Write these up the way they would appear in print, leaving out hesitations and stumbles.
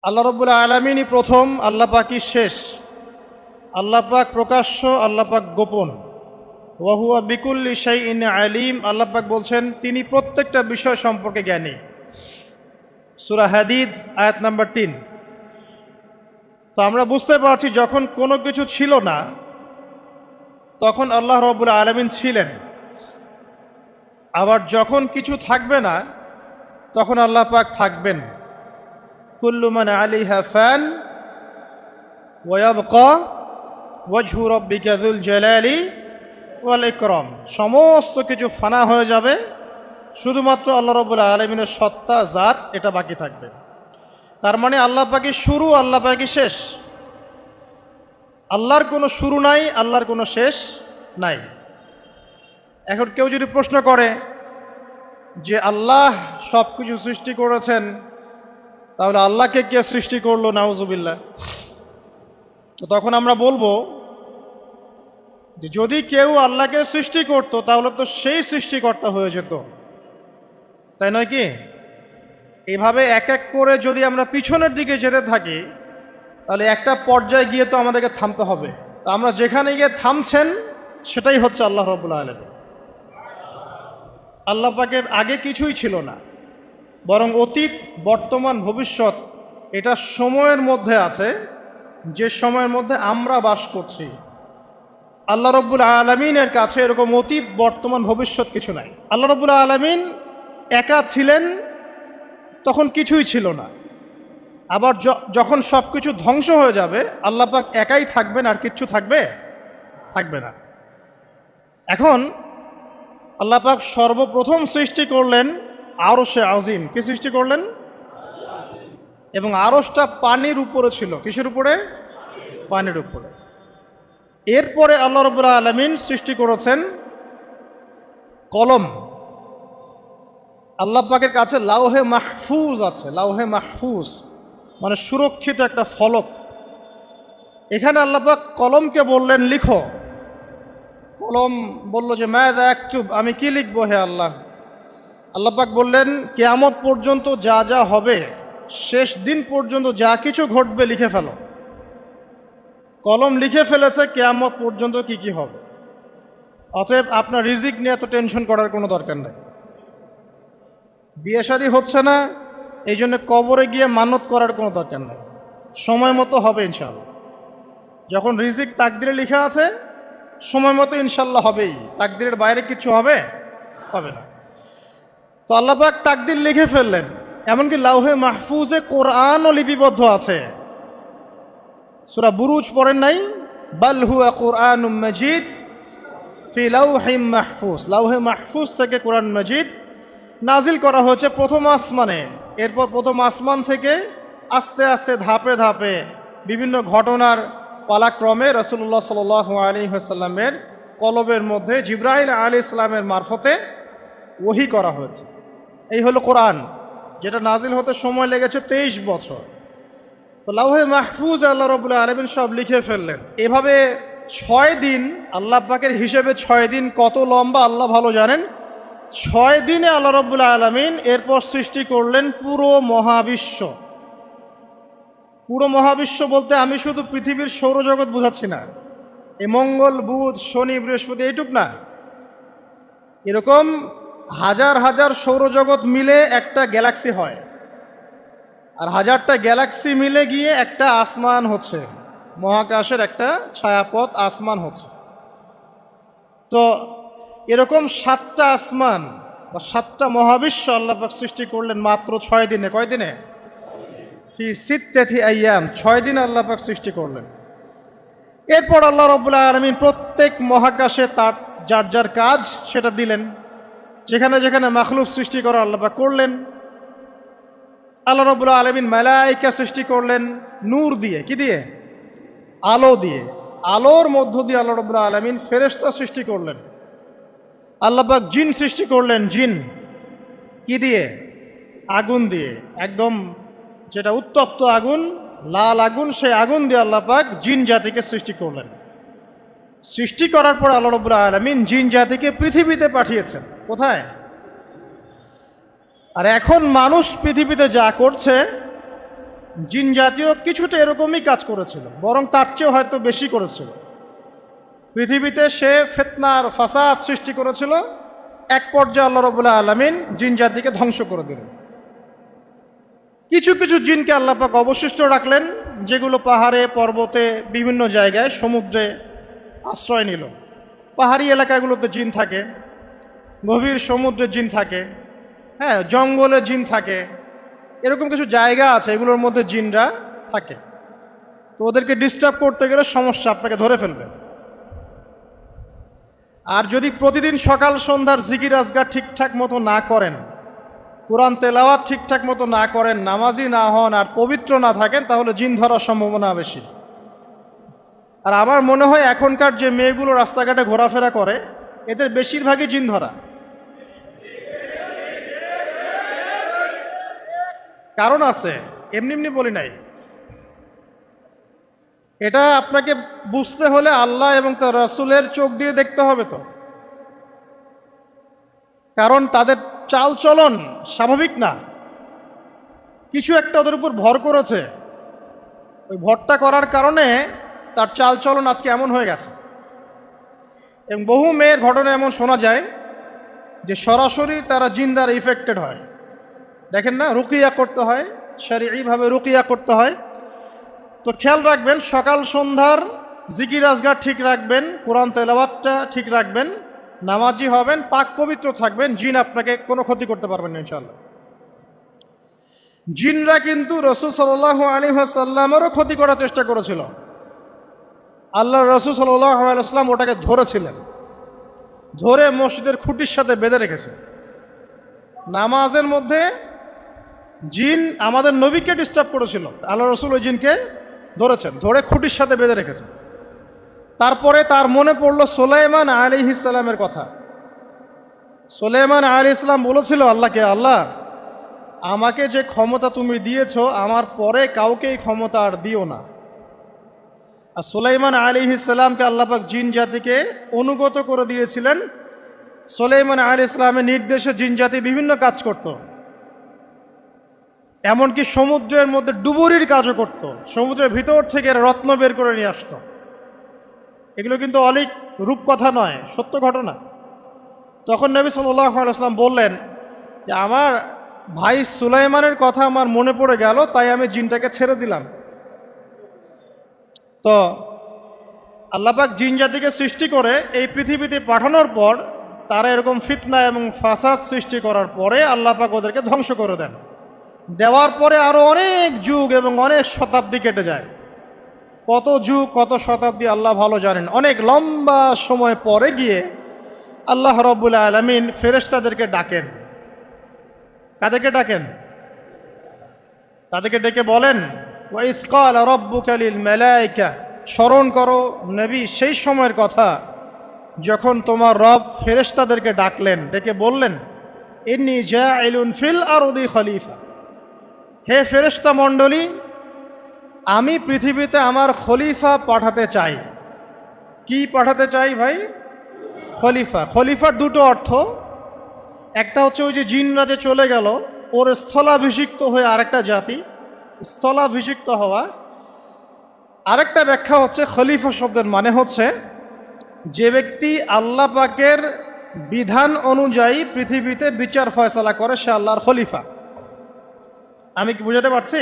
আল্লাহ রাব্বুল আলামিনই প্রথম, আল্লাহ পাকই শেষ। আল্লাহ পাক প্রকাশ্য, আল্লাহ পাক গোপন। ওয়া হুয়া বিকুল্লি শাইইন আলিম। আল্লাহ পাক বলছেন তিনি প্রত্যেকটা বিষয় সম্পর্কে জ্ঞানী। সূরা হাদিদ আয়াত নাম্বার 3। তো আমরা বুঝতে পারছি যখন কোনো কিছু ছিল না তখন আল্লাহ রাব্বুল আলামিন ছিলেন, আবার যখন কিছু থাকবে না তখন আল্লাহ পাক থাকবেন। কুল্লু মান আলাইহা ফান ওয়া ইয়াবকা ওয়াজহু রাব্বিকা যুল জালালি ওয়াল ইকরাম। সমস্ত কিছু ফানা হয়ে যাবে, শুধুমাত্র আল্লাহ রাব্বুল আলামিনের সত্তা জাত এটা বাকি থাকবে। তার মানে আল্লাহ পাকই শুরু, আল্লাহ পাকই শেষ। আল্লাহর কোনো শুরু নাই, আল্লাহর কোনো শেষ নাই। এখন কেউ যদি প্রশ্ন করে যে আল্লাহ সব কিছু সৃষ্টি করেছেন, তাহলে আল্লাহকে কে সৃষ্টি করলো? নাউজুবিল্লাহ। তো তখন আমরা বলবো যে যদি কেউ আল্লাহকে সৃষ্টি করত তাহলে তো সেই সৃষ্টিকর্তা হয়ে যেত, তাই নয় কি? এভাবে এক এক করে যদি আমরা পিছনের দিকে যেতে থাকি তাহলে একটা পর্যায়ে গিয়ে তো আমাদেরকে থামতে হবে। তো আমরা যেখানে গিয়ে থামছেন সেটাই হচ্ছে আল্লাহ রাব্বুল আলামিন। আল্লাহ পাকের আগে কিছুই ছিল না, বরং অতীত, বর্তমান, ভবিষ্যৎ এটা সময়ের মধ্যে আছে, যে সময়ের মধ্যে আমরা বাস করছি। আল্লাহ রাব্বুল আলামিনের কাছে এরকম অতীত, বর্তমান, ভবিষ্যৎ কিছু নাই। আল্লাহ রাব্বুল আলামিন একা ছিলেন তখন কিছুই ছিল না, আবার যখন সব কিছু ধ্বংস হয়ে যাবে আল্লাহ পাক একাই থাকবেন, আর কিচ্ছু থাকবে না। এখন আল্লাহ পাক সর্বপ্রথম সৃষ্টি করলেন আরশে আজিম। কি সৃষ্টি করলেন? এবং আরশটা পানির উপরে ছিল। কিসের উপরে? পানির উপরে। এরপরে আল্লাহ রাব্বুল আলামিন সৃষ্টি করেছেন কলম। আল্লাহ পাকের কাছে লাউহে মাহফুজ আছে। লাউহে মাহফুজ মানে সুরক্ষিত একটা ফলক। এখানে আল্লাহ পাক কলমকে বললেন লিখো। কলম বলল যে মাযা আকতুব, আমি কি লিখবো হে আল্লাহ? আল্লাহ পাক বললেন কিয়ামত পর্যন্ত যা যা হবে, শেষ দিন পর্যন্ত যা কিছু ঘটবে লিখে ফেলো। কলম লিখে ফেলেছে কিয়ামত পর্যন্ত কি কি হবে। অতএব আপনার রিজিক নিয়ে এত টেনশন করার কোনো দরকার নেই। বিয়ে শাদী হচ্ছে না, এই জন্য কবরে গিয়ে মানত করার কোনো দরকার নেই। সময় মতো হবে ইনশাআল্লাহ। যখন রিজিক তাকদিরে লেখা আছে সময় মতো ইনশাল্লাহ হবেই। তাকদিরের বাইরে কিছু হবে না। তো আল্লাহ পাক তাকদির লিখে ফেললেন, এমনকি লাউহে মাহফুজে কোরআনও লিপিবদ্ধ আছে। সূরা বুরুজ পড়েন নাই? বাল হুয়া কুরআনুম মাজিদ ফি লাউহিম মাহফুজ। লাউহে মাহফুজ থেকে কোরআন মাজিদ নাজিল করা হয়েছে প্রথম আসমানে। এরপর প্রথম আসমান থেকে আস্তে আস্তে ধাপে ধাপে বিভিন্ন ঘটনার পালাক্রমে রাসূলুল্লাহ সাল্লাল্লাহু আলাইহি ওয়াসাল্লামের কলবের মধ্যে জিবরাইল আলাইহিস সালামের মারফতে ওহী করা হয়েছে। এই হলো কোরআন, যেটা নাজিল হতে সময় লেগেছে 23 বছর। তো লাউহে মাহফুজ আল্লাহ রাব্বুল আলামিন সব লিখে ফেললেন। এভাবে 6 দিন, আল্লাহ পাকের হিসেবে 6 দিন কত লম্বা আল্লাহ ভালো জানেন। 6 দিনে আল্লাহ রাব্বুল আলামিন এরপর সৃষ্টি করলেন পুরো মহাবিশ্ব। পুরো মহাবিশ্ব বলতে আমি শুধু পৃথিবীর সৌরজগৎ বোঝাচ্ছি না। এই মঙ্গল, বুধ, শনি, বৃহস্পতি এইটুক না, এরকম হাজার হাজার সৌরজগৎ মিলে একটা গ্যালাক্সি হয়, আর হাজারটা গ্যালাক্সি মিলে গিয়ে একটা আসমান হচ্ছে, মহাকাশের একটা ছায়াপথ আসমান হচ্ছে। তো এরকম 7টা আসমান বা 7টা মহাবিশ্ব আল্লাহ পাক সৃষ্টি করলেন মাত্র 6 দিনে। কয় দিনে? ফি সিত্তাতি আইয়াম। 6 দিন আল্লাহ পাক সৃষ্টি করলেন। এরপর আল্লাহ রাব্বুল আলামিন প্রত্যেক মহাকাশে তার যার যার কাজ সেটা দিলেন। যেখানে যেখানে মাখলুক সৃষ্টি করা আল্লাহ পাক করলেন। আল্লাহ রাব্বুল আলামিন মালায়েকা সৃষ্টি করলেন নূর দিয়ে। কি দিয়ে? আলো দিয়ে। আলোর মধ্য দিয়ে আল্লাহ রাব্বুল আলামিন ফেরেশতা সৃষ্টি করলেন। আল্লাহ পাক জিন সৃষ্টি করলেন। জিন কি দিয়ে? আগুন দিয়ে। একদম যেটা উত্তপ্ত আগুন, লাল আগুন, সেই আগুন দিয়ে আল্লাহ পাক জিন জাতিকে সৃষ্টি করলেন। সৃষ্টি করার পর আল্লাহ রাব্বুল আলামিন জিন জাতিকে পৃথিবীতে পাঠিয়েছেন। কোথায়? আর এখন মানুষ পৃথিবীতে যা করছে জিন জাতীয় কিছুটা এরকমই কাজ করেছিল, বরং তার চেয়েও হয়তো বেশি করেছিল। পৃথিবীতে সে ফিতনার ফাসাদ সৃষ্টি করেছিল। এক পর্যায়ে আল্লাহ রাব্বুল আলামিন জিন জাতিকে ধ্বংস করে দিলেন। কিছু কিছু জিনকে আল্লাহ পাক অবশিষ্ট রাখলেন, যেগুলো পাহাড়ে, পর্বতে, বিভিন্ন জায়গায়, সমুদ্রে আশ্রয় নিল। পাহাড়ি এলাকাগুলোতে জিন থাকে, গভীর সমুদ্রে জিন থাকে, হ্যাঁ, জঙ্গলে জিন থাকে, এরকম কিছু জায়গা আছে এগুলোর মধ্যে জিনরা থাকে। তো ওদেরকে ডিস্টার্ব করতে গেলে সমস্যা, আপনাকে ধরে ফেলবে। আর যদি প্রতিদিন সকাল সন্ধ্যার জিকির আজগার ঠিকঠাক মতো না করেন, কোরআন তেলাওয়াত ঠিকঠাক মতো না করেন, নামাজি না হন, আর পবিত্র না থাকেন, তাহলে জিন ধরার সম্ভাবনা বেশি। আর আমার মনে হয় এখনকার যে মেয়েগুলো রাস্তাঘাটে ঘোরাফেরা করে, এদের বেশিরভাগই জিন ধরা। কারণ আছে, এমনি এমনি বলি নাই। এটা আপনাকে বুঝতে হলে আল্লাহ এবং তার রাসূলের চোখ দিয়ে দেখতে হবে। তো কারণ তাদের চাল চলন স্বাভাবিক না, কিছু একটা ওদের উপর ভর করেছে। ওই ভরটা করার কারণে তার চাল চলন আজকে এমন হয়ে গেছে। এবং বহু মেয়ের ঘটনা এমন শোনা যায় যে সরাসরি তারা জিন দ্বারা ইফেক্টেড হয়। দেখেন না, রুকিয়া করতে হয়, শরীয়ীভাবে রুকিয়া করতে হয়। তো খেয়াল রাখবেন, সকাল সন্ধ্যার জিকির আজগার ঠিক রাখবেন, কোরআন তেলাওয়াতটা ঠিক রাখবেন, নামাজি হবেন, পাক পবিত্র থাকবেন, জিন আপনাকে কোনো ক্ষতি করতে পারবেন না ইনশাআল্লাহ। জিনরা কিন্তু রাসূল সাল্লাল্লাহু আলাইহি ওয়াসাল্লামেরও ক্ষতি করার চেষ্টা করেছিল। আল্লাহ রাসূল সাল্লাল্লাহু আলাইহি ওয়াসাল্লাম ওটাকে ধরেছিলেন, ধরে মসজিদের খুঁটির সাথে বেঁধে রেখেছে। নামাজের মধ্যে জিন আমাদের নবীকে ডিস্টার্ব করেছিল, আল্লাহ রাসূল ওই জিনকে ধরেছেন, ধরে খুঁটির সাথে বেঁধে রেখেছেন। তারপরে তার মনে পড়ল সুলাইমান আলাইহিস সালামের কথা। সুলাইমান আলাইহিস সালাম বলেছিল আল্লাহকে, আল্লাহ, আমাকে যে ক্ষমতা তুমি দিয়েছো, আমার পরে কাউকে এই ক্ষমতা আর দিও না। আর সুলাইমান আলাইহিস সালামকে আল্লাহ পাক জিন জাতিকে অনুগত করে দিয়েছিলেন। সুলাইমান আলাইহিস সালামের নির্দেশে জিন জাতি বিভিন্ন কাজ করত, এমনকি সমুদ্রের মধ্যে ডুবুরির কাজও করত, সমুদ্রের ভিতর থেকে রত্ন বের করে নিয়ে আসত। এগুলো কিন্তু অলিক রূপকথা নয়, সত্য ঘটনা। তখন নবী সাল্লাল্লাহু আলাইহি ওয়াসাল্লাম বললেন যে আমার ভাই সুলাইমানের কথা আমার মনে পড়ে গেল, তাই আমি জিনটাকে ছেড়ে দিলাম। তো আল্লাহ পাক জিন জাতিকে সৃষ্টি করে এই পৃথিবীতে পাঠানোর পর তারা এরকম ফিতনা এবং ফাসাদ সৃষ্টি করার পরে আল্লাহ পাক ওদেরকে ধ্বংস করে দেন। দেওয়ার পরে আরও অনেক যুগ এবং অনেক শতাব্দী কেটে যায়। কত যুগ, কত শতাব্দী আল্লাহ ভালো জানেন। অনেক লম্বা সময় পরে গিয়ে আল্লাহ রাব্বুল আলামিন ফেরেশতাদেরকে ডাকেন। কাদেরকে ডাকেন? তাদেরকে ডেকে বলেন, ওয়া ইয ক্বালা রাব্বুকা লিল মালায়েকা, স্মরণ করো নবী সেই সময়ের কথা যখন তোমার রব ফেরেশতাদেরকে ডাকলেন, ডেকে বললেন, ইন্নী জাইলুন ফিল আরদি খলিফা, হে ফেরেশতা মণ্ডলী, আমি পৃথিবীতে আমার খলিফা পাঠাতে চাই। কি পাঠাতে চাই ভাই? খলিফা। খলিফার দুটো অর্থ। একটা হচ্ছে ওই যে জিনরা যে চলে গেল, ওর স্থলাভিষিক্ত হয়ে আরেকটা জাতি, স্থলাভিষিক্ত হওয়া। আরেকটা ব্যাখ্যা হচ্ছে খলিফা শব্দের মানে হচ্ছে যে ব্যক্তি আল্লাহ পাকের বিধান অনুযায়ী পৃথিবীতে বিচার ফয়সালা করে, সে আল্লাহর খলিফা। আমি কি বুঝাতে পারছি?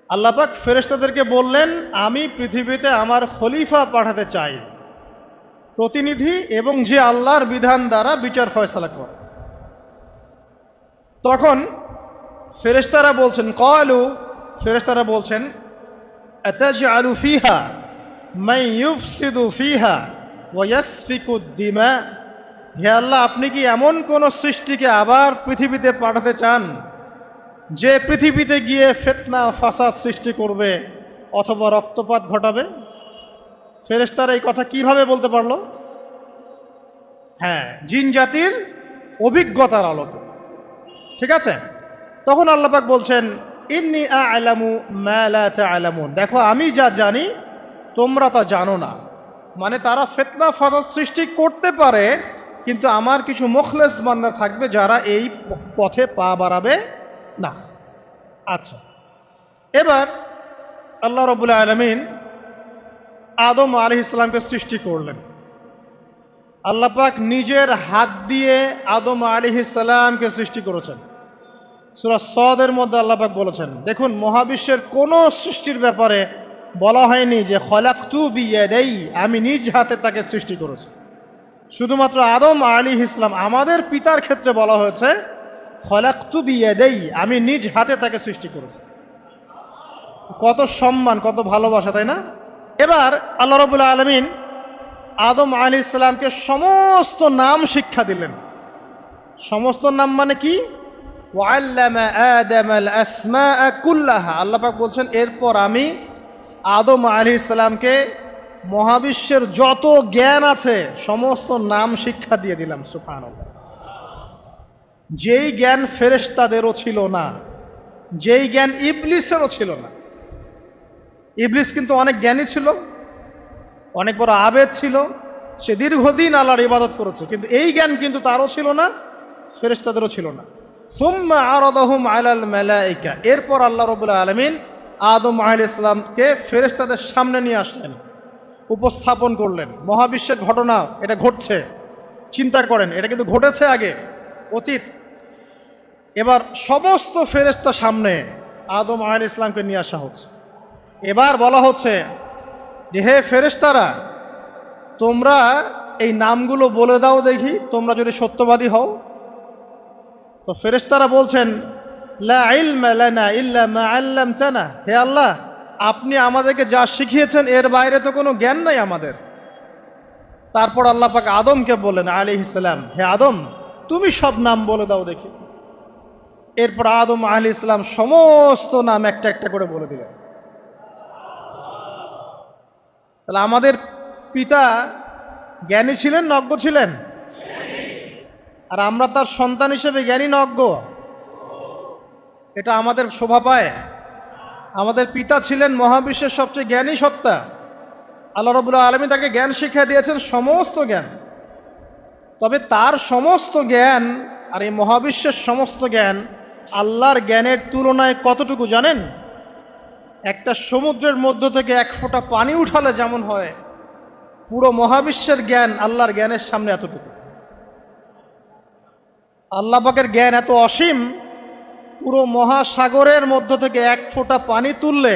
আল্লাহ পাক ফেরেশতাদেরকে বললেন, আমি পৃথিবীতে আমার খলিফা পাঠাতে চাই, প্রতিনিধি, এবং যে আল্লাহর বিধান দ্বারা বিচার ফয়সালা করে। তখন ফেরেশতারা বলছেন, ক্বালু, ফেরেশতারা বলছেন, আতাজআলু ফিহা মান ইউফসিদু ফিহা ওয়া ইয়াসফিকুদ দিমা, হে আল্লাহ, আপনি কি এমন কোন সৃষ্টিকে আবার পৃথিবীতে পাঠাতে চান যে পৃথিবীতে গিয়ে ফিতনা ফাসাদ সৃষ্টি করবে অথবা রক্তপাত ঘটাবে? ফেরেশতারা এই কথা কিভাবে বলতে পারলো? হ্যাঁ, জিন জাতির অভিজ্ঞতার আলোকে। ঠিক আছে? তখন আল্লাহ পাক বলছেন, ইন্নী আ'লামু মা লা তা'লামুন, দেখো আমি যা জানি তোমরা তা জানো না। মানে তারা ফিতনা ফাসাদ সৃষ্টি করতে পারে, কিন্তু আমার কিছু মুখলেস বান্দা থাকবে যারা এই পথে পা বাড়াবে না। আচ্ছা, এবার আল্লাহ রাব্বুল আলামিন আদম আলাইহিস সালামকে সৃষ্টি করলেন। আল্লাহ পাক নিজের হাত দিয়ে আদম আলাইহিস সালামকে সৃষ্টি করেছেন। সূরা সদের মধ্যে আল্লাহ পাক বলেছেন, দেখুন মহাবিশ্বের কোনো সৃষ্টির ব্যাপারে বলা হয়নি যে খলাকতু বিয়াদাই, আমি নিজ হাতে তাকে সৃষ্টি করেছি। শুধুমাত্র আদম আলাইহিস সালাম আমাদের পিতার ক্ষেত্রে বলা হয়েছে খলাকতু বিয়াদাই, আমি নিজ হাতে তাকে সৃষ্টি করেছি। কত সম্মান, কত ভালোবাসা, তাই না? এবার আল্লাহ রাব্বুল আলামিন আদম আলাইহিস সালামকে সমস্ত নাম শিক্ষা দিলেন। সমস্ত নাম মানে কি? ওয়াল্লামা আদামাল আসমাআ কুল্লাহা। আল্লাহ পাক বলছেন এরপর আমি আদম আলাইহিস সালামকে মহাবিশ্বের যত জ্ঞান আছে সমস্ত নাম শিক্ষা দিয়ে দিলাম। সুবহানাল্লাহ। যেই জ্ঞান ফেরেশতাদেরও ছিল না, যেই জ্ঞান ইবলিসেরও ছিল না। ইবলিস কিন্তু অনেক জ্ঞানী ছিল, অনেক বড় আবেদ ছিল, সে দীর্ঘদিন আল্লাহর ইবাদত করেছে, কিন্তু এই জ্ঞান কিন্তু তারও ছিল না, ফেরেশতাদেরও ছিল না। সুম্মা আরাদাহুম আলাল মালাইকা, এরপর আল্লাহ রাব্বুল আলামিন আদম আলাইহিস সালামকে ফেরেশতাদের সামনে নিয়ে আসলেন, উপস্থাপন করলেন। মহাবিশ্বের ঘটনা, এটা ঘটছে, চিন্তা করেন, এটা কিন্তু ঘটেছে আগে, অতীত। এবার সমস্ত ফেরেশতার সামনে আদম আলাইহিস সালামকে নিয়ে আসা হচ্ছে। এবার বলা হচ্ছে যে হে ফেরেশতারা, তোমরা এই নামগুলো বলে দাও দেখি, তোমরা যদি সত্যবাদী হও। তো ফেরেশতারা বলছেন লা ইলমা লানা ইল্লা মা আল্লামতানা, হে আল্লাহ আপনি আমাদেরকে যা শিখিয়েছেন এর বাইরে তো কোনো জ্ঞান নাই আমাদের। তারপর আল্লাহ পাক আদমকে বললেন আলাইহিস সালাম, হে আদম তুমি সব নাম বলে দাও দেখি। এরপর আদম আলাইহিস সালাম সমস্ত নাম একটা একটা করে বলে দিলেন। তাহলে আমাদের পিতা জ্ঞানী ছিলেন না অজ্ঞ ছিলেন? আর আমরা তার সন্তান হিসেবে জ্ঞানী না অজ্ঞ? এটা আমাদের শোভা পায়? আমাদের পিতা ছিলেন মহাবিশ্বের সবচেয়ে জ্ঞানী সত্তা। আল্লাহ রাব্বুল আলামিন তাকে জ্ঞান শিক্ষা দিয়েছেন, সমস্ত জ্ঞান। তবে তার সমস্ত জ্ঞান আর এই মহাবিশ্বের সমস্ত জ্ঞান আল্লাহর জ্ঞানের তুলনায় কতটুকু জানেন? একটা সমুদ্রের মধ্য থেকে এক ফোঁটা পানি উঠালে যেমন হয়, পুরো মহাবিশ্বের জ্ঞান আল্লাহর জ্ঞানের সামনে এতটুকু। আল্লাহ পাকের জ্ঞান এত অসীম, পুরো মহাসাগরের মধ্য থেকে এক ফোঁটা পানি তুললে,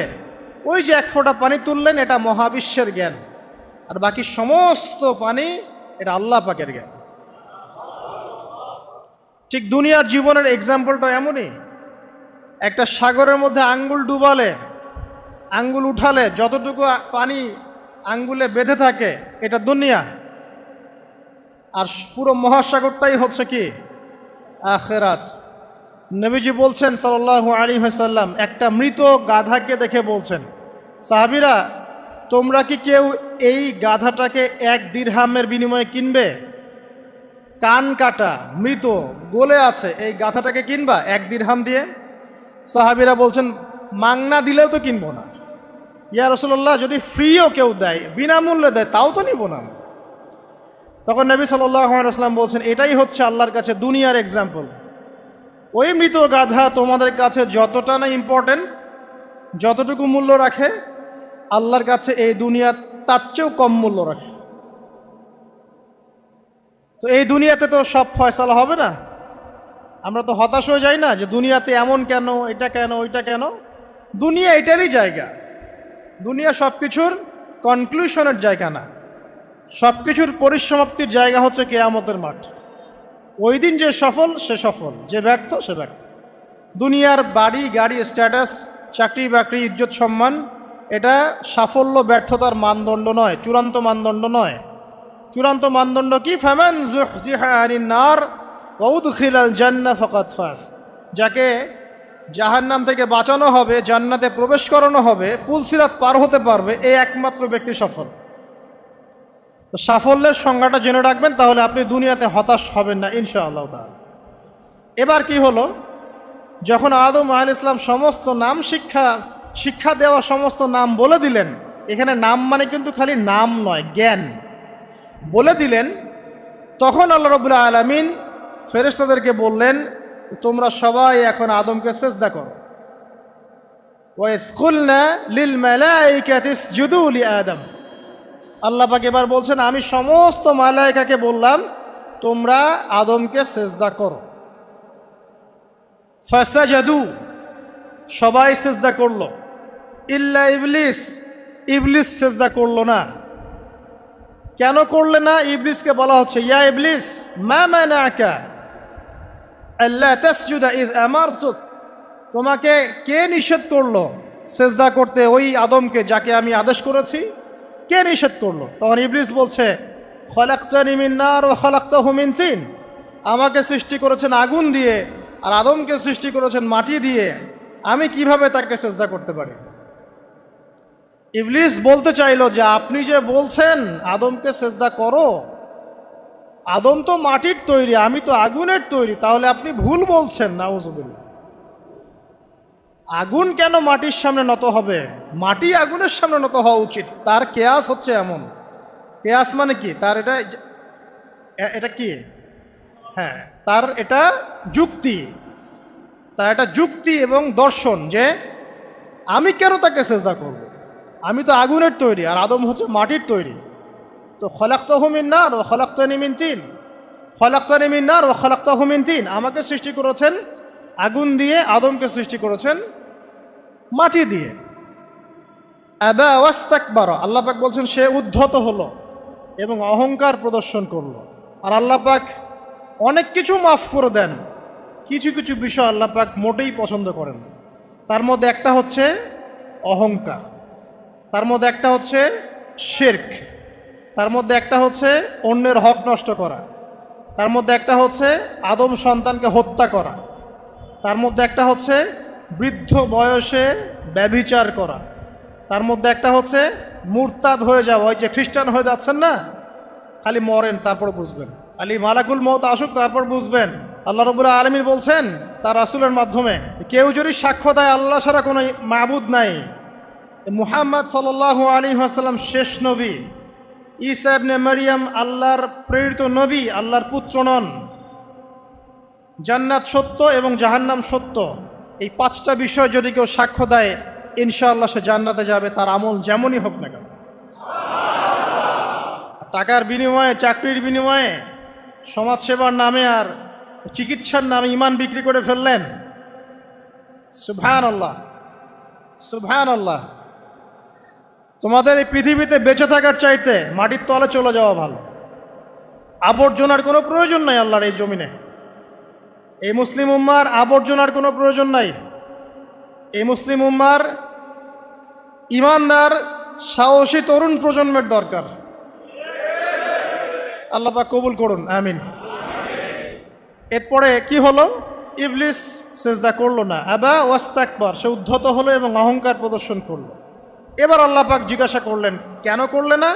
ওই যে এক ফোঁটা পানি তুললেন, এটা মহাবিশ্বের জ্ঞান। আর বাকি সমস্ত পানি এটা আল্লাহ পাকের জ্ঞান। ঠিক দুনিয়ার জীবনের এক্সাম্পলটা এমনই। একটা সাগরের মধ্যে আঙ্গুল ডুবালে, আঙ্গুল উঠালে যতটুকু পানি আঙ্গুলে বেঁধে থাকে এটা দুনিয়া, আর পুরো মহাসাগরটাই হচ্ছে কি? আখিরাত। নবীজি বলছেন সাল্লাল্লাহু আলাইহি ওয়াসাল্লাম, একটা মৃত গাধাকে দেখে বলছেন, সাহাবীরা তোমরা কি কেউ এই গাধাটাকে 1 দিরহামের বিনিময়ে কিনবে? কান কাটা, মৃত, গলে আছে, এই গাধাটাকে কিনবা 1 দিরহাম দিয়ে? সাহাবীরা বলছেন মাংনা দিলেও তো কিনবো না। ইয়া রাসূলুল্লাহ, যদি ফ্রিও কেউ দেয়, বিনামূল্যে দেয়, তাও তো নিব না। তখন নবী সাল্লাল্লাহু আলাইহি ওয়াসাল্লাম বলছেন, এটাই হচ্ছে আল্লাহর কাছে দুনিয়ার এক্সাম্পল। ওই মৃত গাধা তোমাদের কাছে যতটা না ইম্পর্টেন্ট, যতটুকু মূল্য রাখে, আল্লাহর কাছে এই দুনিয়া তার চেয়েও কম মূল্য রাখে। তো এই দুনিয়াতে তো সব ফয়সালা হবে না। আমরা তো হতাশ হয়ে যাই না যে দুনিয়াতে এমন কেন, এটা কেন, ওইটা কেন। দুনিয়া এটারই জায়গা। দুনিয়া সব কিছুর কনক্লুশনের জায়গা না, সব কিছুর পরিসমাপ্তির জায়গা হচ্ছে কিয়ামতের মাঠ। ওই দিন যে সফল সে সফল, যে ব্যর্থ সে ব্যর্থ। দুনিয়ার বাড়ি গাড়ি, স্ট্যাটাস, চাকরি বাকরি, ইজ্জত সম্মান, এটা সাফল্য ব্যর্থতার মানদণ্ড নয়, চূড়ান্ত মানদণ্ড নয়। চূড়ান্ত মানদণ্ড কি? ফামান যুহজিহা আনিন নার ওয়া উদখিলাল জান্নাহ ফাকাদ ফাজ। যাকে জাহান্নাম থেকে বাঁচানো হবে, জান্নাতে প্রবেশ করানো হবে, পুলসিরাত পার হতে পারবে, এই একমাত্র ব্যক্তি সফল। তো সাফল্যের সংজ্ঞাটা জেনে রাখবেন, তাহলে আপনি দুনিয়াতে হতাশ হবেন না ইনশাআল্লাহ তাআলা। এবার কি হলো, যখন আদম আলাইহিস সালাম সমস্ত নাম শিক্ষা দেওয়া সমস্ত নাম বলে দিলেন, এখানে নাম মানে কিন্তু খালি নাম নয়, জ্ঞান বলে দিলেন, তখন আল্লাহ রাব্বুল আলামিন ফেরেশতাদেরকে বললেন, তোমরা সবাই এখন আদমকে সিজদা করো। ওয়াইয কুলনা লিল মালাইকাতি ইসজুদু লিআদম, আল্লাহ পাক এবার বলছেন আমি সমস্ত মালায়েকাকে বললাম তোমরা আদমকে সিজদা করো। ফাসাজাদু, সবাই সিজদা করলো, ইল্লা ইবলিস, ইবলিস সিজদা করলো না। কেন করলে না? ইবলিসকে বলা হচ্ছে ইয়া ইবলিস মা মানাকা আল্লা তাসজুদা ইয আমারতুক, তোমাকে কে নিষেধ করলো সিজদা করতে ওই আদমকে যাকে আমি আদেশ করেছি? কে নিষেধ করলো? তখন ইবলিস বলছে খলাকতানি মিন নার ওয়া খলাকতাহু মিন তিন, আমাকে সৃষ্টি করেছেন আগুন দিয়ে আর আদমকে সৃষ্টি করেছেন মাটি দিয়ে, আমি কিভাবে তাকে সিজদা করতে পারি? ইবলিস বলতে চাইলো যে আপনি যে বলছেন আদমকে সিজদা করো, আদম তো মাটির তৈরি, আমি তো আগুনের তৈরি, তাহলে আপনি ভুল বলছেন। নাউজুবিল্লাহ। আগুন কেন মাটির সামনে নত হবে? মাটি আগুনের সামনে নত হওয়া উচিত। তার কেয়াস হচ্ছে এমন, কেয়াস মানে কি? তার এটা কি? হ্যাঁ, তার এটা যুক্তি, তার এটা যুক্তি এবং দর্শন যে আমি কেন তাকে সিজদা করব? আমি তো আগুনের তৈরি আর আদম হচ্ছে মাটির তৈরি। তো খলাকতাহু মিন নার ওয়া খলাকতানি মিন তিন, খলাকতানি মিন নার ওয়া খলাকতাহু মিন তিন, আমাকে সৃষ্টি করেছেন আগুন দিয়ে, আদমকে সৃষ্টি করেছেন মাটি দিয়ে। আবা ওয়াস্তাকবারা, আল্লাহ পাক বলছেন সে উদ্ধত হলো এবং অহংকার প্রদর্শন করলো। আর আল্লাহ পাক অনেক কিছু মাফ করে দেন, কিছু কিছু বিষয় আল্লাহ পাক মোটেই পছন্দ করেন। তার মধ্যে একটা হচ্ছে অহংকার, তার মধ্যে একটা হচ্ছে শিরক, তার মধ্যে একটা হচ্ছে অন্যের হক নষ্ট করা, তার মধ্যে একটা হচ্ছে আদম সন্তানকে হত্যা করা, তার মধ্যে একটা হচ্ছে বৃদ্ধ বয়সে ব্যভিচার করা, তার মধ্যে একটা হচ্ছে মুরতাদ হয়ে যাওয়া। ওই যে খ্রিস্টান হয়ে যাচ্ছেন না, খালি মরেন তারপর বুঝবেন, খালি মালাকুল মউত আসুক তারপর বুঝবেন। আল্লাহ রাব্বুল আলামিন বলছেন তার রাসূলের মাধ্যমে, কেউ যদি সাক্ষ্য দেয় আল্লাহ ছাড়া কোনো মাবুদ নাই, মুহাম্মদ সাল্লাল্লাহু আলাইহি ওয়াসাল্লাম শেষ নবী, ঈসা ইবনে মারইয়াম আল্লাহর প্রেরিত নবী, আল্লাহর পুত্র নন, জান্নাত সত্য এবং জাহান্নাম সত্য, এই পাঁচটা বিষয় যদি কেউ সাক্ষ্য দেয় ইনশাআল্লাহ সে জান্নাতে যাবে, তার আমল যেমনই হোক না কেন। টাকার বিনিময়ে, চাকরির বিনিময়ে, সমাজসেবার নামে আর চিকিৎসার নামে ইমান বিক্রি করে ফেললেন, সুবহানাল্লাহ, সুবহানাল্লাহ। তোমাদের এই পৃথিবীতে বেঁচে থাকার চাইতে মাটির তলে চলে যাওয়া ভালো। আবর্জনার কোনো প্রয়োজন নাই আল্লাহর এই জমিনে। এই মুসলিম উম্মার আবর্জনার কোনো প্রয়োজন নাই। এই মুসলিম উম্মার ইমানদার সাহসী তরুণ প্রজন্মের দরকার। আল্লাহ পাক কবুল করুন, আমিন। এরপরে কি হলো? ইবলিস সিজদা করলো না, আবা ওয়াস্তাকবার, সে উদ্ধত হলো এবং অহংকার প্রদর্শন করলো। এবার আল্লাহ পাক জিজ্ঞাসা করলেন কেন করলে না,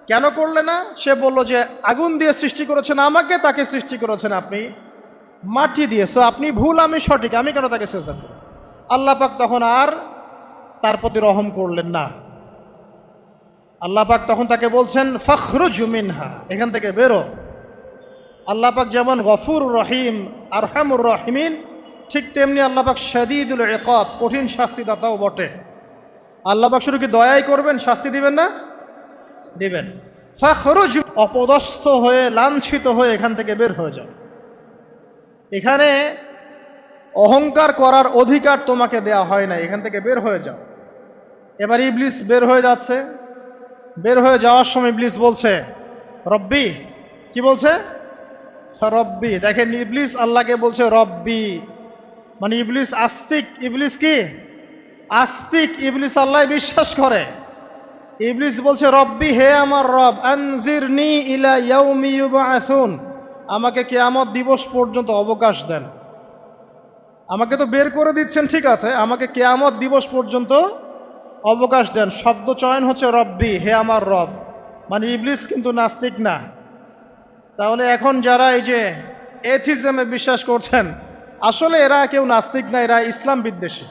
কেন করলে না? সে বলল যে আগুন দিয়ে সৃষ্টি করেছেন আমাকে, তাকে সৃষ্টি করেছেন আপনি মাটি দিয়ে, সো আপনি ভুল আমি সঠিক, আমি কেন তাকে সিজদা করব? আল্লাহ পাক তখন আর তার প্রতি রহম করলেন না। আল্লাহ পাক তখন তাকে বলছেন ফখরুজ মিনহা, এখান থেকে বেরো। আল্লাহ পাক যেমন গফুর রহিম আরহামুর রহিমিন, ঠিক তেমনি আল্লাহ পাক শাদীদুল ইকাব, কঠিন শাস্তিদাতাও বটে। আল্লাহ পাক শুধু কি দয়াই করবেন, শাস্তি দিবেন না? দিবেন। ফখরুজ, অপদস্থ হয়ে লাঞ্ছিত হয়ে এখান থেকে বের হয়ে যাও। এখানে অহংকার করার অধিকার তোমাকে দেয়া হয় না, এখান থেকে বের হয়ে যাও। এবার ইবলিস বের হয়ে যাচ্ছে। বের হয়ে যাওয়ার সময় ইবলিস বলছে রব্বি, কি বলছে? রব্বি। দেখেন ইবলিস আল্লাহকে বলছে রব্বি, মানে ইবলিস আস্তিক। ইবলিস কি আস্তিক? ইবলিস আল্লাহ বিশ্বাস করে। ইবলিস বলছে রব্বি, হে আমার রব, আনজিরনি ইলা ইয়াউমি ইউবআসুন, আমাকে কিয়ামত দিবস পর্যন্ত অবকাশ দেন। আমাকে তো বের করে দিচ্ছেন, ঠিক আছে, আমাকে কিয়ামত দিবস পর্যন্ত অবকাশ দেন। শব্দ চয়ন হচ্ছে রব্বি, হে আমার রব, মানে ইবলিস কিন্তু নাস্তিক না। তাহলে এখন যারা এই যে এথিজমে বিশ্বাস করছেন, আসলে এরা কেউ নাস্তিক না, এরা ইসলাম বিদ্বেষী।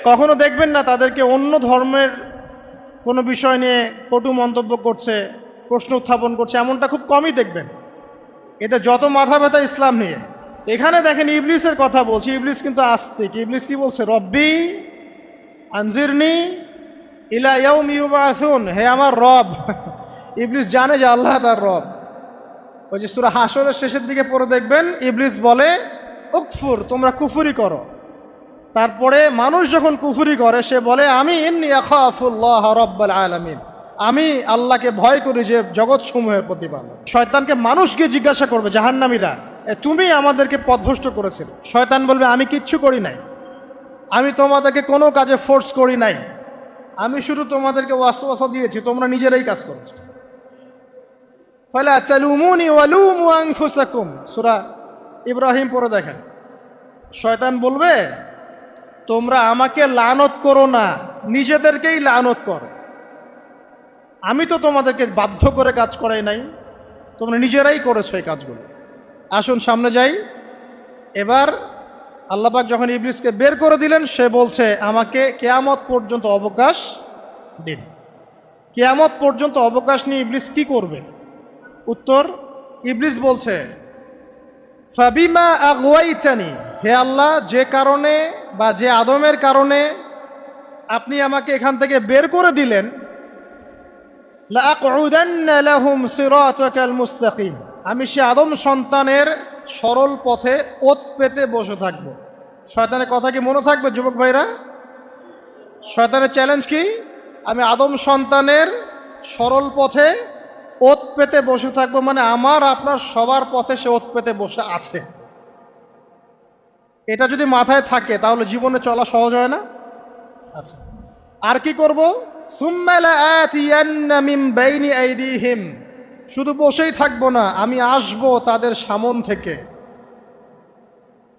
কখনো দেখবেন না তাদেরকে অন্য ধর্মের কোনো বিষয় নিয়ে কটু মন্তব্য করছে, প্রশ্ন উত্থাপন করছে, এমনটা খুব কমই দেখবেন। এতে যত মাথা ব্যথা ইসলাম নিয়ে, এখানে দেখেন ইবলিসের কথা বলছি, ইবলিস কিন্তু আস্তিক। ইবলিস কি বলছে? রব্বি আনজিরনি ইলা ইয়াউমি ইউবাআসুন, হে আমার রব। ইবলিস জানে যে আল্লাহ তার রব। ওই যে সূরা হাশরের শেষের দিকে পড়ে দেখবেন ইবলিস বলে উকফুর, তোমরা কুফরি করো। তারপরে মানুষ যখন কুফরি করে সে বলে আমি ইন্নী আখাফুল্লাহ রাব্বাল আলামিন, আমি আল্লাহকে ভয় করি যে জগৎসমূহের প্রতিপালক। শয়তানকে মানুষ গিয়ে জিজ্ঞাসা করবে, জাহান্নামীরা, তুমি আমাদেরকে পথভ্রষ্ট করেছিলে। শয়তান বলবে আমি কিচ্ছু করি নাই, আমি তোমাদেরকে কোনো কাজে ফোর্স করি নাই, আমি শুধু তোমাদেরকে ওয়াসওয়াসা দিয়েছি, তোমরা নিজেরাই কাজ করেছো। ফালা তালুমুনি ওয়ালুমু আনফুসাকুম, সূরা ইব্রাহিম পড়ে দেখেন। শয়তান বলবে তোমরা আমাকে লানত করো না, নিজেদেরকেই লানত করো, আমি তো তোমাদেরকে বাধ্য করে কাজ করাই নাই, তোমরা নিজেরাই করেছো এই কাজগুলো। আসুন সামনে যাই। এবার আল্লাহ পাক যখন ইবলিসকে বের করে দিলেন, সে বলছে আমাকে কিয়ামত পর্যন্ত অবকাশ দিন। কিয়ামত পর্যন্ত অবকাশ নিয়ে ইবলিস কি করবে? উত্তর, ইবলিস বলছে ফাবিমা আগওয়াইতানি, হে আল্লাহ, যে কারণে বা যে আদমের কারণে আপনি আমাকে এখান থেকে বের করে দিলেন, লাআকউদান্না লাহুম সিরাতাকাল মুস্তাকিম, আমি সে আদম সন্তানের সরল পথে ওত পেতে বসে থাকবো। শয়তানের কথা কি মনে থাকবে যুবক ভাইরা? শয়তানের চ্যালেঞ্জ কি? আমি আদম সন্তানের সরল পথে ওত পেতে বসে থাকবো, মানে আমার আপনার সবার পথে সে ওত পেতে বসে আছে। এটা যদি মাথায় থাকে তাহলে জীবনে চলা সহজ হয় না? আচ্ছা, আর কি করব? সুম্মা লাআতিয়ান্না মিন বাইনি আইদিহিম, শুধু বসেই থাকবো না, আমি আসবো তাদের সামন থেকে,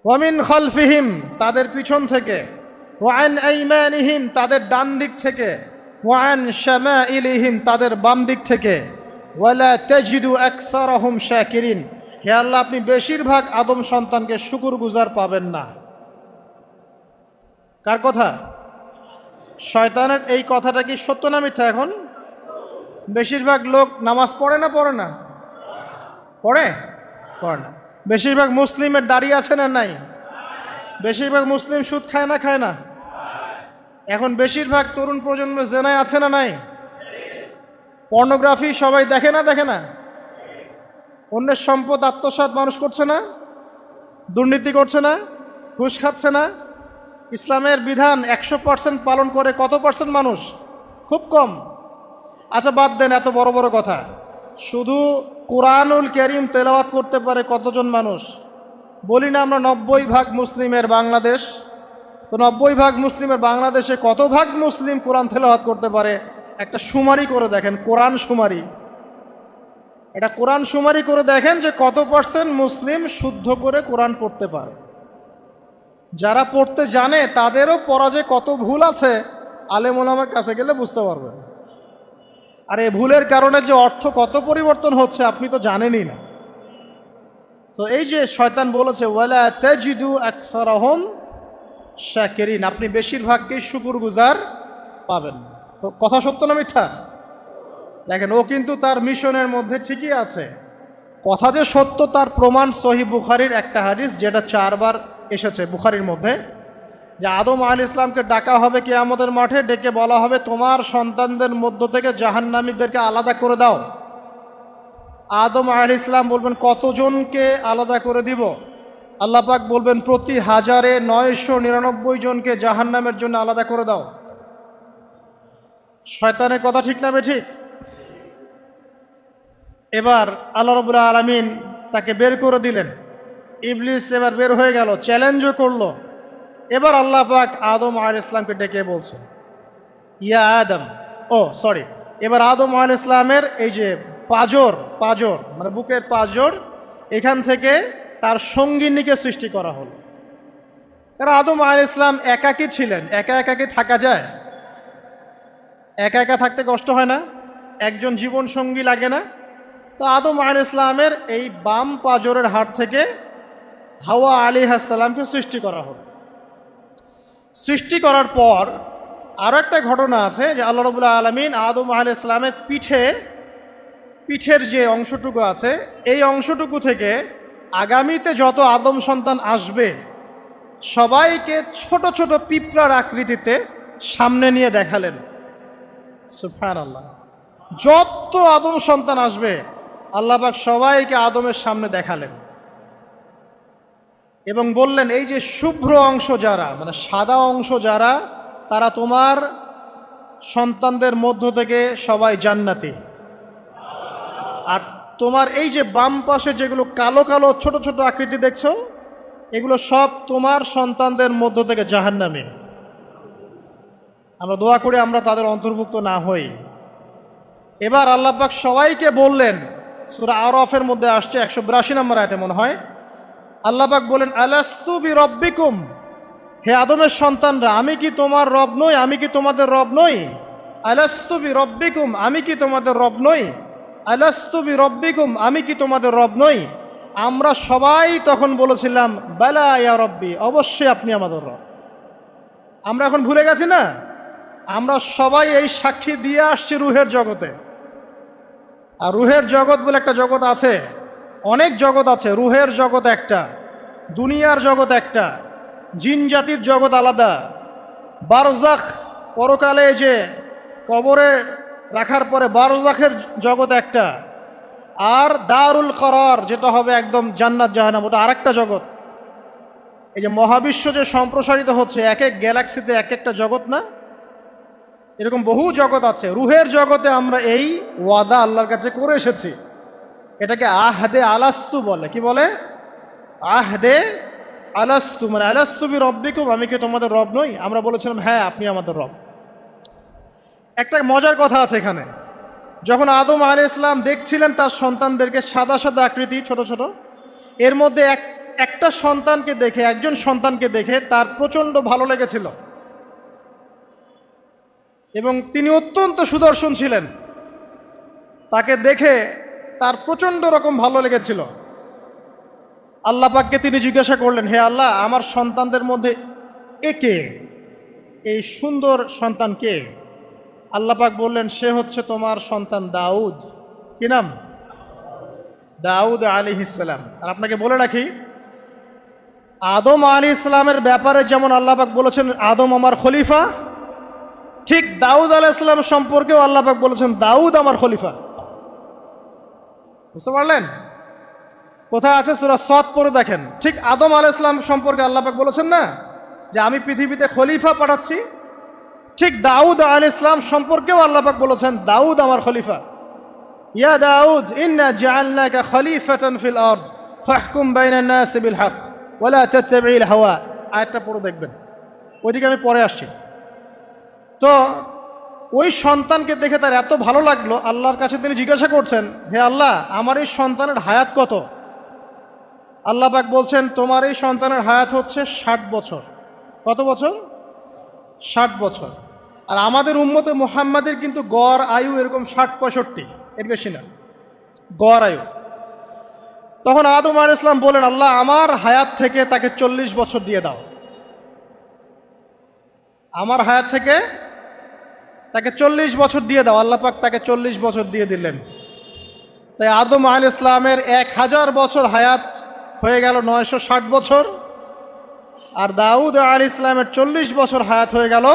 ওয়া মিন খালফিহিম, তাদের পিছন থেকে, ওয়া আন আইমানিহিম, তাদের ডান দিক থেকে, ওয়া আন শামাইলিহিম, তাদের বাম দিক থেকে, ওয়ালা তাজিদু আকসারাহুম শাকিরিন, হে আল্লাহ, আপনি বেশিরভাগ আদম সন্তানকে শুকরগুজার পাবেন না। কার কথা? শয়তানের। এই কথাটা কি সত্য না মিথ্যা? এখন বেশিরভাগ লোক নামাজ পড়ে না পড়ে না? পড়ে না। বেশিরভাগ মুসলিমের দাড়ি আছে না নাই? বেশিরভাগ মুসলিম সুদ খায় না খায় না? এখন বেশিরভাগ তরুণ প্রজন্ম জেনায় আছে না নাই? পর্নোগ্রাফি সবাই দেখে না দেখে না? অন্যের সম্পদ আত্মসাৎ মানুষ করছে না? দুর্নীতি করছে না? ঘুষ খাচ্ছে না? ইসলামের বিধান 100% পালন করে কত পার্সেন্ট মানুষ? খুব কম। আচ্ছা বাদ দেন এত বড় বড় কথা, শুধু কোরআনুল কারীম তেলাওয়াত করতে পারে কতজন মানুষ? বলি না আমরা 90% মুসলিমের বাংলাদেশ, তো 90% মুসলিমের বাংলাদেশে কত ভাগ মুসলিম কোরআন তেলাওয়াত করতে পারে? একটা শুমারি করে দেখেন, কোরআন শুমারি, এটা কোরআন শুমারি করে দেখেন যে কত পার্সেন্ট মুসলিম শুদ্ধ করে কোরআন পড়তে পারে। যারা পড়তে জানে তাদেরও পড়া যে কত ভুল আছে আলেম ওলামার কাছে গেলে বুঝতে পারবেন। আর এই ভুলের কারণে যে অর্থ কত পরিবর্তন হচ্ছে আপনি তো জানেনই না। তো এই যে শয়তান বলেছে ওয়ালা তাজিদু আকসারাহুম শাকিরিন, আপনি বেশিরভাগকেই শুকরগুজার পাবেন। তো কথা সত্য না মিথ্যা? দেখেন, ও কিন্তু তার মিশনের মধ্যে ঠিকই আছে। কথা যে সত্য তার প্রমাণ সহিহ বুখারীর একটা হাদিস, যেটা 4 বার এসেছে বুখারীর মধ্যে, যে আদম আলাইহিস সালামকে ডাকা হবে কিয়ামতের মাঠে, ডেকে বলা হবে তোমার সন্তানদের মধ্য থেকে জাহান্নামীদেরকে আলাদা করে দাও। আদম আলাইহিস সালাম বলবেন কতজনকে আলাদা করে দিব? আল্লাহ পাক বলবেন প্রতি 1000-এ 999 জনকে জাহান্নামের জন্য আলাদা করে দাও। শয়তানের কথা ঠিক না বেঠিক? এবার আল্লাহ রাব্বুল আলামিন তাকে বের করে দিলেন। ইবলিস এবার বের হয়ে গেল, চ্যালেঞ্জও করলো। এবার আল্লাহ পাক আদম আলাইহিস সালামকে ডেকে বলছে ইয়া আদম, এবার আদম আলাইহিস সালামের এই যে পাজর মানে বুকের পাজর, এখান থেকে তার সঙ্গিনীকে সৃষ্টি করা হলো। কারণ আদম আলাইহিস সালাম একাকী ছিলেন, একা কি থাকা যায়? একা থাকতে কষ্ট হয় না? একজন জীবন সঙ্গী লাগে না? তো আদম আলাইহিস সালামের এই বাম পাজরের হাড় থেকে হাওয়া আলাইহিস সালামকে সৃষ্টি করা হলো। সৃষ্টি করার পর আরও একটা ঘটনা আছে যে আল্লাহ রাব্বুল আলামিন আদম আলাইহিস সালামের পিঠের যে অংশটুকু আছে এই অংশটুকু থেকে আগামীতে যত আদম সন্তান আসবে সবাইকে ছোট ছোট পিঁপড়ার আকৃতিতে সামনে নিয়ে দেখালেন। সুবহানাল্লাহ। যত আদম সন্তান আসবে আল্লাহ পাক সবাইকে আদমের সামনে দেখালেন এবং বললেন, এই যে শুভ্র অংশ যারা, মানে সাদা অংশ যারা, তারা তোমার সন্তানদের মধ্য থেকে সবাই জান্নাতি। আর তোমার এই যে বাম পাশে যেগুলো কালো কালো ছোট ছোট আকৃতি দেখছো, এগুলো সব তোমার সন্তানদের মধ্য থেকে জাহান্নামী। আমরা দোয়া করি আমরা তাদের অন্তর্ভুক্ত না হই। এবার আল্লাহ পাক সবাইকে বললেন, সূরা আরাফের মধ্যে আসছে 182 নম্বর আয়াতে মনে হয়, আল্লাহ পাক বলেন, আলাস্তু বিরব্বিকুম, হে আদমের সন্তানরা, আমি কি তোমার রব নই? আমি কি তোমাদের রব নই? আলাস্তু বিরব্বিকুম, আমি কি তোমাদের রব নই? আলাস্তু বিরব্বিকুম, আমি কি তোমাদের রব নই? আমরা সবাই তখন বলেছিলাম, বালা ইয়া রব্বি, অবশ্যই আপনি আমাদের রব। আমরা এখন ভুলে গেছি না? আমরা সবাই এই সাক্ষী দিয়ে আসছি রুহের জগতে। আর রুহের জগৎ বলে একটা জগৎ আছে, অনেক জগৎ আছে। রুহের জগৎ একটা, দুনিয়ার জগৎ একটা, জিন জাতির জগৎ আলাদা, বারজাখ পরকালে যে কবরে রাখার পরে বারজাখের জগৎ একটা, আর দারুল করার যেটা হবে একদম জান্নাত জাহান্নাম, ওটা আরেকটা জগৎ। এই যে মহাবিশ্ব যে সম্প্রসারিত হচ্ছে, এক এক গ্যালাক্সিতে এক একটা জগৎ না, এরকম বহু জগৎ আছে। রুহের জগতে আমরা এই ওয়াদা আল্লাহর কাছে করে এসেছি। এটাকে আহদে আলাস্তু বলে। কি বলে? আহদে আলাস্তু, মানে আলাস্তু বিরব্বিকুম, আমি কি তোমাদের রব নই? আমরা বলেছিলাম হ্যাঁ আপনি আমাদের রব। একটা মজার কথা আছে এখানে, যখন আদম আলাইহিস সালাম দেখছিলেন তার সন্তানদেরকে সাদা সাদা আকৃতি ছোট ছোট, এর মধ্যে একটা সন্তানকে দেখে, একজন সন্তানকে দেখে তার প্রচণ্ড ভালো লেগেছিল এবং তিনি অত্যন্ত সুদর্শন ছিলেন। তাকে দেখে তার প্রচণ্ড রকম ভালো লেগেছিল। আল্লাহ পাককে তিনি জিজ্ঞাসা করলেন, হে আল্লাহ, আমার সন্তানদের মধ্যে একে, এই সুন্দর সন্তান কে? আল্লাহ পাক বললেন, সে হচ্ছে তোমার সন্তান দাউদ। কি নাম? দাউদ আলাইহিস সালাম। আর আপনাকে বলে রাখি, আদম আলাইহিস সালামের ব্যাপারে যেমন আল্লাহ পাক বলেছেন আদম আমার খলিফা, ঠিক দাউদ আলাইহিস সালাম সম্পর্কেও আল্লাহ পাক বলেছেন দাউদ আমার খলিফা। বুঝতে পারলেন? কোথায় আছে? সূরা সদ পড়ে দেখেন। ঠিক আদম আলাইহিস সালাম সম্পর্কে আল্লাহ পাক বলেছেন না যে আমি পৃথিবীতে খলিফা পাঠাচ্ছি, ঠিক দাউদ আলাইহিস সালাম সম্পর্কেও আল্লাহ পাক বলেছেন দাউদ আমার খলিফা। ইয়া দাউদ ইন্না জাআলনাকা খলিফাতান ফিল আরদ ফাহকুম বাইনান নাস বিল হক ওয়া লা তাত্তাবিল হাওয়া। আয়াতটা পড়ে দেখবেন, ওইদিকে আমি পরে আসছি। তো ওই সন্তানকে দেখে তার এত ভালো লাগলো, আল্লাহর কাছে তিনি জিজ্ঞাসা করছেন, হে আল্লাহ, আমার এই সন্তানের হায়াত কত? আল্লাহ পাক বলছেন, তোমার এই সন্তানের হায়াত হচ্ছে 60 বছর। কত বছর? 60 বছর। আর আমাদের উম্মতে মুহাম্মাদের কিন্তু গড় আয়ু এরকম 60-65, এর বেশি না গড় আয়ু। তখন আদম আলাইহিস সালাম বলেন, আল্লাহ, আমার হায়াত থেকে তাকে 40 বছর দিয়ে দাও। আমার হায়াত থেকে তাকে 40 বছর দিয়ে দাও। আল্লাহ পাক তাকে 40 বছর দিয়ে দিলেন। তাই আদম আলাইহিস সালামের 1000 বছর হায়াত হয়ে গেল 960 বছর, আর দাউদ আলাইহিস সালামের 40 বছর হায়াত হয়ে গেল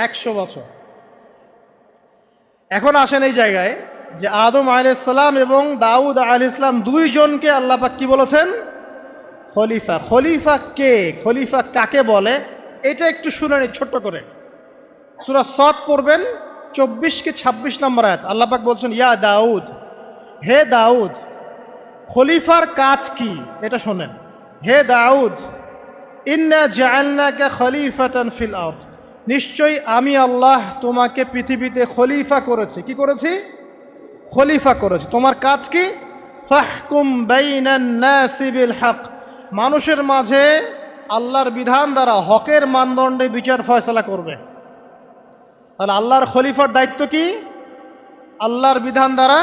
100 বছর। এখন আসেন এই জায়গায় যে আদম আলাইহিস সালাম এবং দাউদ আলাইহিস সালাম দুইজনকে আল্লাহ পাক কি বলেছেন? খলিফা। খলিফা কে? খলিফা কাকে বলে? এটা একটু শুনে নিন ছোট্ট করে। সূরা সদ পড়বেন 24 কি 26 নম্বর আয়াত। আল্লাহ পাক বলছেন, ইয়া দাউদ, হে দাউদ, খলিফার কাজ কি এটা শোনেন। হে দাউদ, ইন্না জাআলনাকা খলিফাতান ফিল আরদ, নিশ্চয়ই আমি আল্লাহ তোমাকে পৃথিবীতে খলিফা করেছি। কি করেছি? খলিফা করেছি। তোমার কাজ কি? ফাহকুম বাইনান নাসি বিল হক, মানুষের মাঝে আল্লাহর বিধান দ্বারা হকের মানদণ্ডে বিচার ফয়সালা করবে। তাহলে আল্লাহর খলিফার দায়িত্ব কি? আল্লাহর বিধান দ্বারা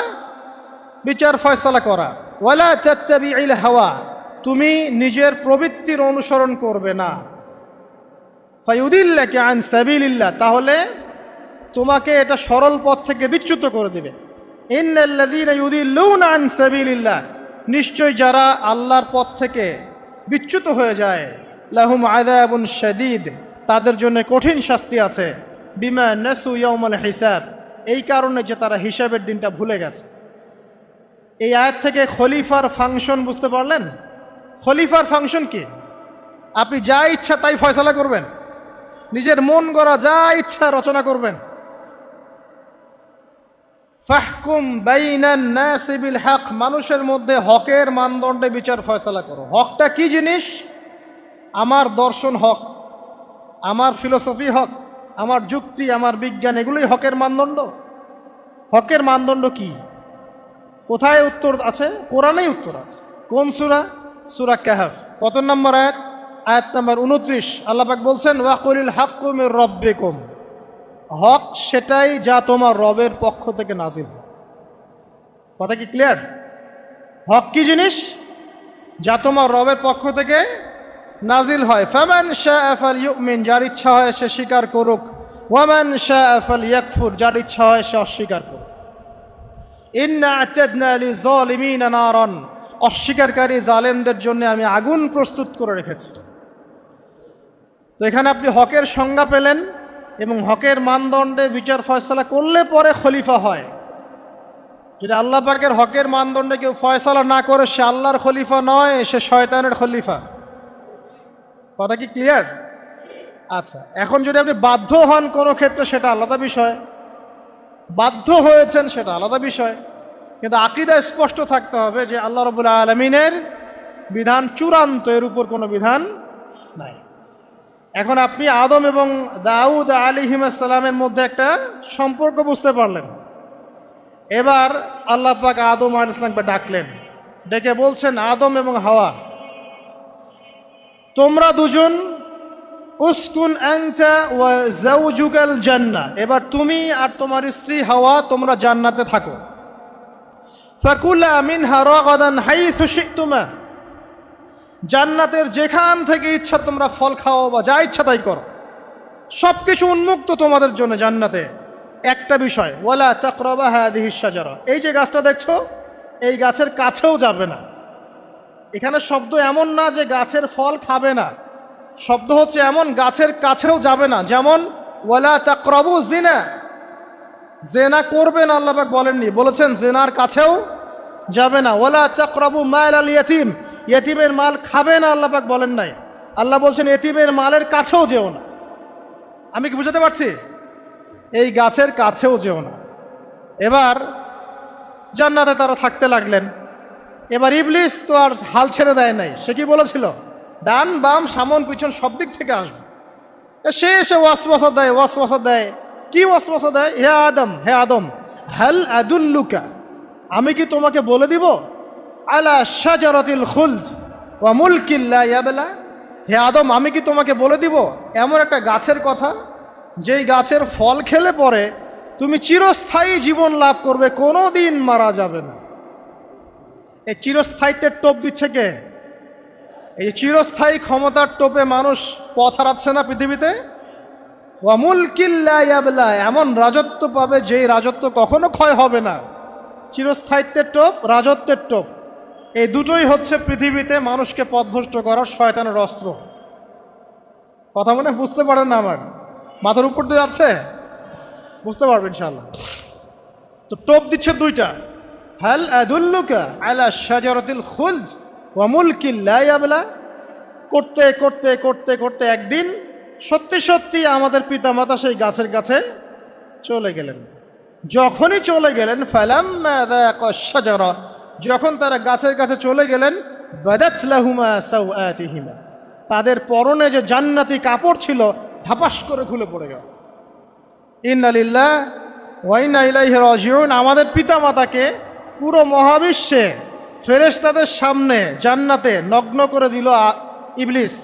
বিচার ফয়সালা করা। ওয়ালা তাত্তাবিল হাওয়া, তুমি নিজের প্রবৃত্তির অনুসরণ করবে না। ফায়ুদিল্লাকা আন সাবিলিল্লাহ, তাহলে তোমাকে এটা সরল পথ থেকে বিচ্যুত করে দেবে। ইন্নাল্লাযীনা ইউদিল্লুনা আন সাবিলিল্লাহ, নিশ্চয় যারা আল্লাহর পথ থেকে বিচ্যুত হয়ে যায় লাহুম আযাবুন শাদীদ, তাদের জন্য কঠিন শাস্তি আছে। বিমা নাসু ইয়াউমাল হিসাব, এই কারণে যে তারা হিসাবের দিনটা ভুলে গেছে। এই আয়াত থেকে খলিফার ফাংশন বুঝতে পারলেন? খলিফার ফাংশন কি? আপনি যা ইচ্ছা তাই ফয়সালা করবেন, নিজের মন গড়া যা ইচ্ছা রচনা করবেন। ফাহকুম বাইনান নাসি বিল হক, মানুষের মধ্যে হকের মানদণ্ডে বিচার ফয়সালা করো। হকটা কি জিনিস? আমার দর্শন হক, আমার ফিলোসফি হক, আমার যুক্তি, আমার বিজ্ঞান, এগুলোই হকের মানদণ্ড। হকের মানদণ্ড কি? কোথায় উত্তর আছে? কোরআনেই উত্তর আছে। কোন সূরা? সূরা কাহফ। কত নম্বর আয়াত? আয়াত নম্বর 29। আল্লাহ পাক বলছেন ওয়াকুলিল হাক্কু মির রাব্বিকুম, হক সেটাই যা তোমার রবের পক্ষ থেকে নাজিল। কথা কি ক্লিয়ার? হক কি জিনিস? যা তোমার রবের পক্ষ থেকে নাজিল হয়। ফামান শাআ ফালইউমিন, যার ইচ্ছা হয় সে স্বীকার করুক। ওয়ামান শাআ ফালইয়াকফুর, যার ইচ্ছা হয় সে অস্বীকার করুক। ইন্না আ'তাদনা লিযালিমিনা নারান, অস্বীকারী জালেমদের জন্য আমি আগুন প্রস্তুত করে রেখেছি। তো এখানে আপনি হকের সংজ্ঞা পেলেন এবং হকের মানদণ্ডে বিচার ফয়সালা করলে পরে খলিফা হয়। যদি আল্লাহ পাকের হকের মানদণ্ডে কেউ ফয়সালা না করে সে আল্লাহর খলিফা নয়, সে শয়তানের খলিফা। কথা কি ক্লিয়ার? আচ্ছা, এখন যদি আপনি বাধ্য হন কোনো ক্ষেত্রে সেটা আলাদা বিষয়, বাধ্য হয়েছেন সেটা আলাদা বিষয়, কিন্তু আকীদা স্পষ্ট থাকতে হবে যে আল্লাহ রাব্বুল আলামিনের বিধান চূড়ান্ত, এর উপর কোনো বিধান নাই। এখন আপনি আদম এবং দাউদ আলাইহিস সালামের মধ্যে একটা সম্পর্ক বুঝতে পারলেন। এবার আল্লাহ পাক আদম আলাইহিস সালামকে ডাকলেন, ডেকে বলছেন আদম এবং হাওয়া, তোমরা দুজন উসকুন আনতা ওয়া যাওজুকাল জান্নাহ, এবার তুমি আর তোমার স্ত্রী হাওয়া তোমরা জান্নাতে থাকো। ফাকুলা মিনহা রাগাদান হাইথু শি'তুমা, জান্নাতের যেখান থেকে ইচ্ছা তোমরা ফল খাও বা যা ইচ্ছা তাই করো, সব কিছু উন্মুক্ত তোমাদের জন্য জান্নাতে। একটা বিষয়, ওয়ালা তাকরাবা হাযিহিশ শাজারা, এই যে গাছটা দেখছো এই গাছের কাছেও যাবে না। এখানে শব্দ এমন না যে গাছের ফল খাবে না, শব্দ হচ্ছে এমন গাছের কাছেও যাবে না। যেমন ওয়ালা তাকরাবু জিনা, জেনা করবে না আল্লাহ পাক বলেননি, বলেছেন জেনার কাছেও যাবে না। ওয়ালা তাকরাবু মাল আল ইয়াতিম, ইয়েতিমের মাল খাবে না আল্লাহ পাক বলেন নাই, আল্লাহ বলছেন ইয়েতিমের মালের কাছেও যেও না। আমি কি বুঝাতে পারছি? এই গাছের কাছেও যেও না। এবার জান্নাতে তারা থাকতে লাগলেন। এবার ইবলিস তো আর হাল ছেড়ে দেয় নাই, সে কি বলেছিল? ডান বাম সামন পিছন সব দিক থেকে আসবে। সে এসে ওয়াসওয়াসা দেয়। কি ওয়াসওয়াসা দেয়? হে আদম, হে আদম, হাল আদুল্লুকা, আমি কি তোমাকে বলে দিব আলা শাজারাতিল খুলদ ওয়া মুলকিন লা ইয়াবলা, হে আদম আমি কি তোমাকে বলে দিব এমন একটা গাছের কথা যেই গাছের ফল খেলে পরে তুমি চিরস্থায়ী জীবন লাভ করবে, কোনো দিন মারা যাবে না। এই চিরস্থায়িত্বের টোপ দিচ্ছে কে? এই চিরস্থায়ী ক্ষমতার টোপে মানুষ পথ হারাচ্ছে না পৃথিবীতে। ওয়া মুলকিন লা ইয়াবলা, এমন রাজত্ব পাবে যেই রাজত্ব কখনো ক্ষয় হবে না। চিরস্থায়িত্বের টোপ, রাজত্বের টোপ, এই দুটোই হচ্ছে পৃথিবীতে মানুষকে পথভ্রষ্ট করার শয়তানের অস্ত্র। কথা মনে বুঝতে পারেন না? আমার মাথার উপর দিয়ে যাচ্ছে, বুঝতে পারবেন ইনশাআল্লাহ। তো টোপ দিচ্ছে দুইটা, হাল আদুল্লুকা আলা শাজারাতিল খুলদ ওয়া মুলকিন লা ইয়াবলা। করতে করতে করতে করতে একদিন সত্যি সত্যি আমাদের পিতামাতা সেই গাছের কাছে চলে গেলেন। যখনই চলে গেলেন ফালাম্মা যাকাশ শাজারা, যখন তারা গাছের কাছে চলে গেলেন, বাদাত লাহুমা সাওআতিহিমা, তাদের পরনে যে জান্নাতি কাপড় ছিল ধাপাস করে খুলে পড়ে গেল। ইন্না লিল্লাহি ওয়া ইন্না ইলাইহি রাজিউন। আমাদের পিতামাতাকে পুরো মহাবিশ্বে ফেরেশতাদের সামনে জান্নাতে নগ্ন করে দিল ইবলিস।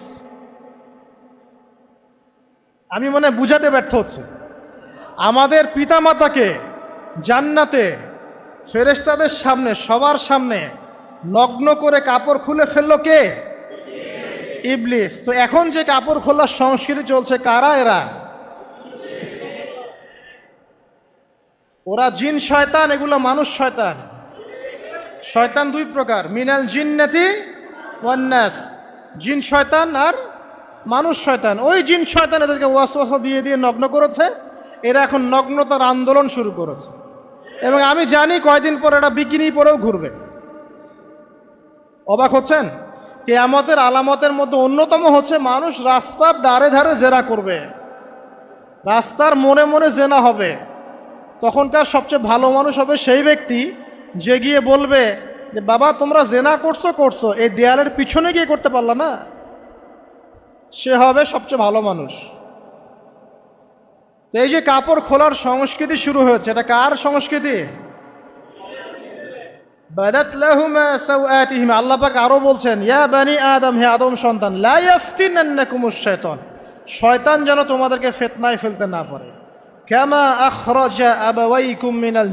আমি মনে বুঝাতে ব্যর্থ হচ্ছি, আমাদের পিতামাতাকে জান্নাতে ফেরেশতাদের সামনে সবার সামনে নগ্ন করে কাপড় খুলে ফেললো কে? ইবলিস। তো এখন যে কাপড় খোলার সংস্কৃতি চলছে, কারা এরা? ওরা জিন শয়তান, এগুলো মানুষ শয়তান। শয়তান দুই প্রকার, মিনাল জিন্নাতি ওয়ান নাস, জিন শয়তান আর মানুষ শয়তান। ওই জিন শয়তান এদেরকে ওয়াসওয়াসা দিয়ে দিয়ে নগ্ন করেছে, এরা এখন নগ্নতার আন্দোলন শুরু করেছে এবং আমি জানি কয়দিন পর এটা বিকিনি পরেও ঘুরবে। অবাক হচ্ছেন? কিয়ামতের আলামতের মধ্যে অন্যতম হচ্ছে মানুষ রাস্তার ধারে ধারে জেনা করবে, রাস্তার মনে মনে জেনা হবে। তখনকার সবচেয়ে ভালো মানুষ হবে সেই ব্যক্তি যে গিয়ে বলবে যে বাবা তোমরা জেনা করছো, এই দেয়ালের পিছনে গিয়ে করতে পারলা না, সে হবে সবচেয়ে ভালো মানুষ। তো এই যে কাপড় খোলার সংস্কৃতি শুরু হয়েছে, এটা কার সংস্কৃতি? বাদাত লাহুমা সাওআতিহিমা, আল্লাহ পাক আরো বলছেন ইয়া বানি আদম, হে আদম সন্তান, লা ইয়াফতিনান্নাকুমুশ শাইতান, শয়তান যেন তোমাদেরকে ফিতনায় ফেলতে না পারে। কামা আখরাজা আবাওয়াইকুম মিনাল